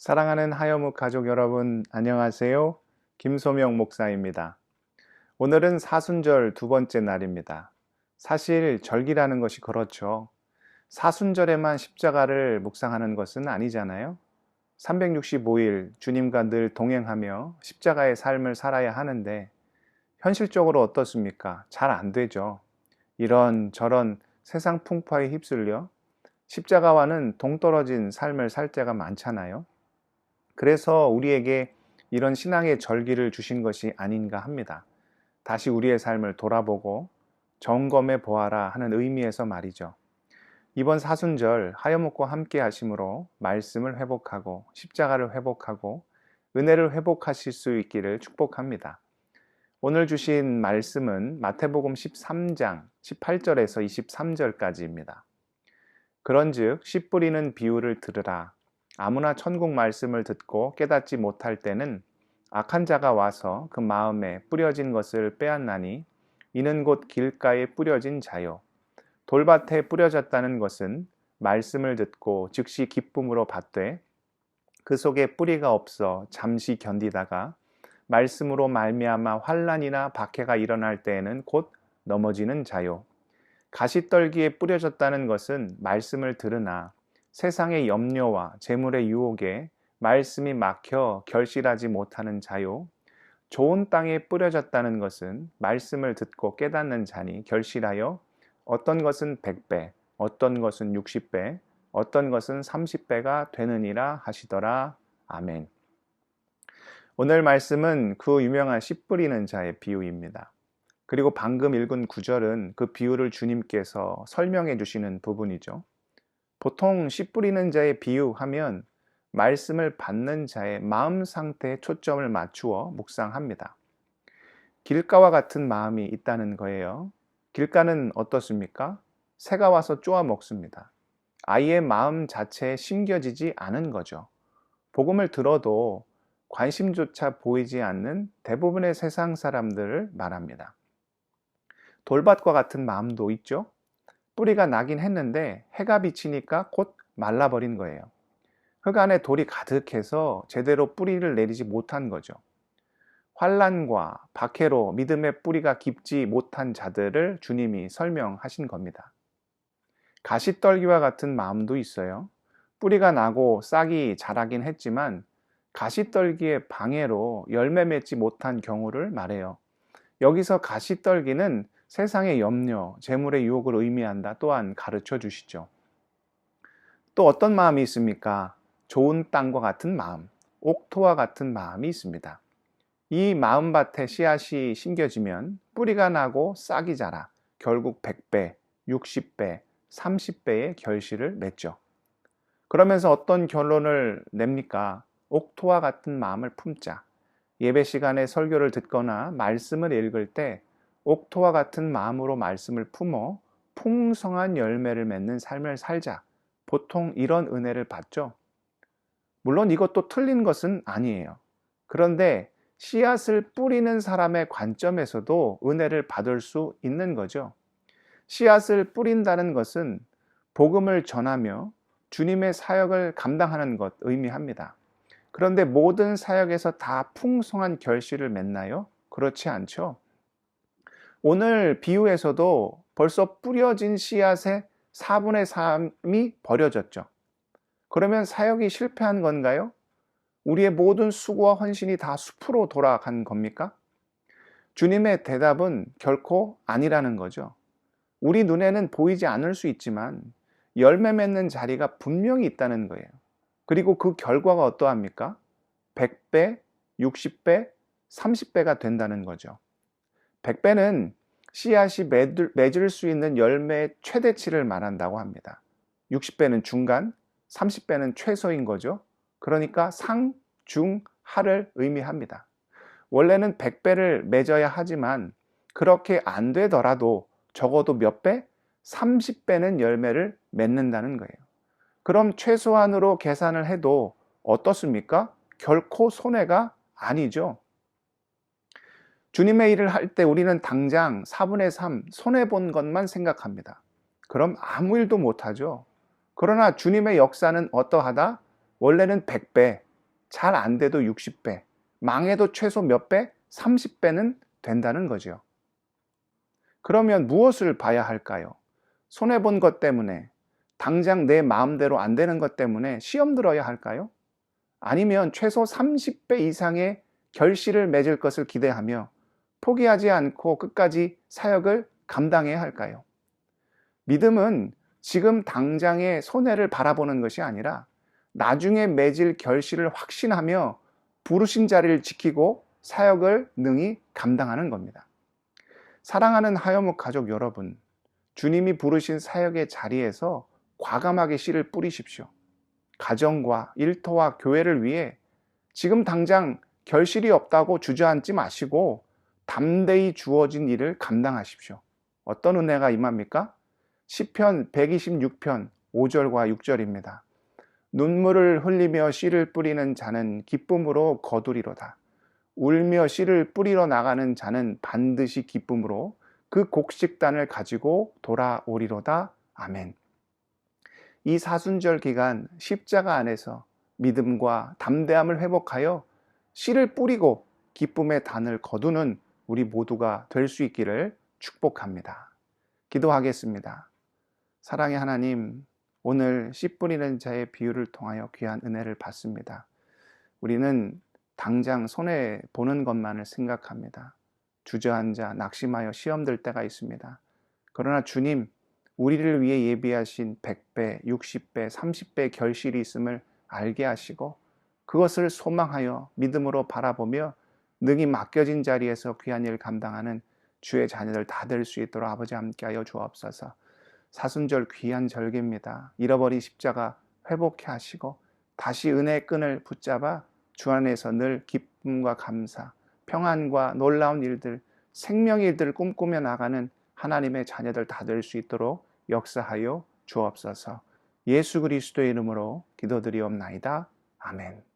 사랑하는 하여묵 가족 여러분, 안녕하세요. 김소명 목사입니다. 오늘은 사순절 두 번째 날입니다. 사실 절기라는 것이 그렇죠. 사순절에만 십자가를 묵상하는 것은 아니잖아요. 365일 주님과 늘 동행하며 십자가의 삶을 살아야 하는데 현실적으로 어떻습니까? 잘 안 되죠. 이런 저런 세상 풍파에 휩쓸려 십자가와는 동떨어진 삶을 살 때가 많잖아요. 그래서 우리에게 이런 신앙의 절기를 주신 것이 아닌가 합니다. 다시 우리의 삶을 돌아보고 점검해 보아라 하는 의미에서 말이죠. 이번 사순절 하여묵과 함께 하심으로 말씀을 회복하고 십자가를 회복하고 은혜를 회복하실 수 있기를 축복합니다. 오늘 주신 말씀은 마태복음 13장 18절에서 23절까지입니다. 그런즉 씨 뿌리는 비유를 들으라. 아무나 천국 말씀을 듣고 깨닫지 못할 때는 악한 자가 와서 그 마음에 뿌려진 것을 빼앗나니 이는 곧 길가에 뿌려진 자요. 돌밭에 뿌려졌다는 것은 말씀을 듣고 즉시 기쁨으로 받되 그 속에 뿌리가 없어 잠시 견디다가 말씀으로 말미암아 환난이나 박해가 일어날 때에는 곧 넘어지는 자요. 가시떨기에 뿌려졌다는 것은 말씀을 들으나 세상의 염려와 재물의 유혹에 말씀이 막혀 결실하지 못하는 자요. 좋은 땅에 뿌려졌다는 것은 말씀을 듣고 깨닫는 자니 결실하여 어떤 것은 100배, 어떤 것은 60배, 어떤 것은 30배가 되느니라 하시더라. 아멘. 오늘 말씀은 그 유명한 씨 뿌리는 자의 비유입니다. 그리고 방금 읽은 구절은 그 비유를 주님께서 설명해 주시는 부분이죠. 보통 씨 뿌리는 자의 비유하면 말씀을 받는 자의 마음 상태에 초점을 맞추어 묵상합니다. 길가와 같은 마음이 있다는 거예요. 길가는 어떻습니까? 새가 와서 쪼아 먹습니다. 아이의 마음 자체에 심겨지지 않은 거죠. 복음을 들어도 관심조차 보이지 않는 대부분의 세상 사람들을 말합니다. 돌밭과 같은 마음도 있죠. 뿌리가 나긴 했는데 해가 비치니까 곧 말라버린 거예요. 흙 안에 돌이 가득해서 제대로 뿌리를 내리지 못한 거죠. 환난과 박해로 믿음의 뿌리가 깊지 못한 자들을 주님이 설명하신 겁니다. 가시떨기와 같은 마음도 있어요. 뿌리가 나고 싹이 자라긴 했지만 가시떨기의 방해로 열매 맺지 못한 경우를 말해요. 여기서 가시떨기는 세상의 염려, 재물의 유혹을 의미한다 또한 가르쳐 주시죠. 또 어떤 마음이 있습니까? 좋은 땅과 같은 마음, 옥토와 같은 마음이 있습니다. 이 마음밭에 씨앗이 심겨지면 뿌리가 나고 싹이 자라 결국 100배, 60배, 30배의 결실을 맺죠. 그러면서 어떤 결론을 냅니까? 옥토와 같은 마음을 품자. 예배 시간에 설교를 듣거나 말씀을 읽을 때 옥토와 같은 마음으로 말씀을 품어 풍성한 열매를 맺는 삶을 살자. 보통 이런 은혜를 받죠. 물론 이것도 틀린 것은 아니에요. 그런데 씨앗을 뿌리는 사람의 관점에서도 은혜를 받을 수 있는 거죠. 씨앗을 뿌린다는 것은 복음을 전하며 주님의 사역을 감당하는 것 의미합니다. 그런데 모든 사역에서 다 풍성한 결실을 맺나요? 그렇지 않죠. 오늘 비유에서도 벌써 뿌려진 씨앗의 4분의 3이 버려졌죠. 그러면 사역이 실패한 건가요? 우리의 모든 수고와 헌신이 다 숲으로 돌아간 겁니까? 주님의 대답은 결코 아니라는 거죠. 우리 눈에는 보이지 않을 수 있지만 열매 맺는 자리가 분명히 있다는 거예요. 그리고 그 결과가 어떠합니까? 100배, 60배, 30배가 된다는 거죠. 100배는 씨앗이 맺을 수 있는 열매의 최대치를 말한다고 합니다. 60배는 중간, 30배는 최소인 거죠. 그러니까 상, 중, 하를 의미합니다. 원래는 100배를 맺어야 하지만 그렇게 안 되더라도 적어도 몇 배? 30배는 열매를 맺는다는 거예요. 그럼 최소한으로 계산을 해도 어떻습니까? 결코 손해가 아니죠. 주님의 일을 할 때 우리는 당장 4분의 3 손해본 것만 생각합니다. 그럼 아무 일도 못하죠. 그러나 주님의 역사는 어떠하다? 원래는 100배, 잘 안 돼도 60배, 망해도 최소 몇 배? 30배는 된다는 거죠. 그러면 무엇을 봐야 할까요? 손해본 것 때문에, 당장 내 마음대로 안 되는 것 때문에 시험 들어야 할까요? 아니면 최소 30배 이상의 결실을 맺을 것을 기대하며 포기하지 않고 끝까지 사역을 감당해야 할까요? 믿음은 지금 당장의 손해를 바라보는 것이 아니라 나중에 맺을 결실을 확신하며 부르신 자리를 지키고 사역을 능히 감당하는 겁니다. 사랑하는 하여묵 가족 여러분, 주님이 부르신 사역의 자리에서 과감하게 씨를 뿌리십시오. 가정과 일터와 교회를 위해 지금 당장 결실이 없다고 주저앉지 마시고 담대히 주어진 일을 감당하십시오. 어떤 은혜가 임합니까? 시편 126편 5절과 6절입니다. 눈물을 흘리며 씨를 뿌리는 자는 기쁨으로 거두리로다. 울며 씨를 뿌리러 나가는 자는 반드시 기쁨으로 그 곡식단을 가지고 돌아오리로다. 아멘. 이 사순절 기간 십자가 안에서 믿음과 담대함을 회복하여 씨를 뿌리고 기쁨의 단을 거두는 우리 모두가 될 수 있기를 축복합니다. 기도하겠습니다. 사랑의 하나님, 오늘 씨 뿌리는 자의 비유를 통하여 귀한 은혜를 받습니다. 우리는 당장 손해보는 것만을 생각합니다. 주저앉아 낙심하여 시험들 때가 있습니다. 그러나 주님, 우리를 위해 예비하신 100배, 60배, 30배 결실이 있음을 알게 하시고 그것을 소망하여 믿음으로 바라보며 능히 맡겨진 자리에서 귀한 일 감당하는 주의 자녀들 다 될 수 있도록 아버지 함께하여 주옵소서. 사순절 귀한 절기입니다. 잃어버린 십자가 회복해 하시고 다시 은혜의 끈을 붙잡아 주 안에서 늘 기쁨과 감사, 평안과 놀라운 일들, 생명의 일들을 꿈꾸며 나가는 하나님의 자녀들 다 될 수 있도록 역사하여 주옵소서. 예수 그리스도의 이름으로 기도드리옵나이다. 아멘.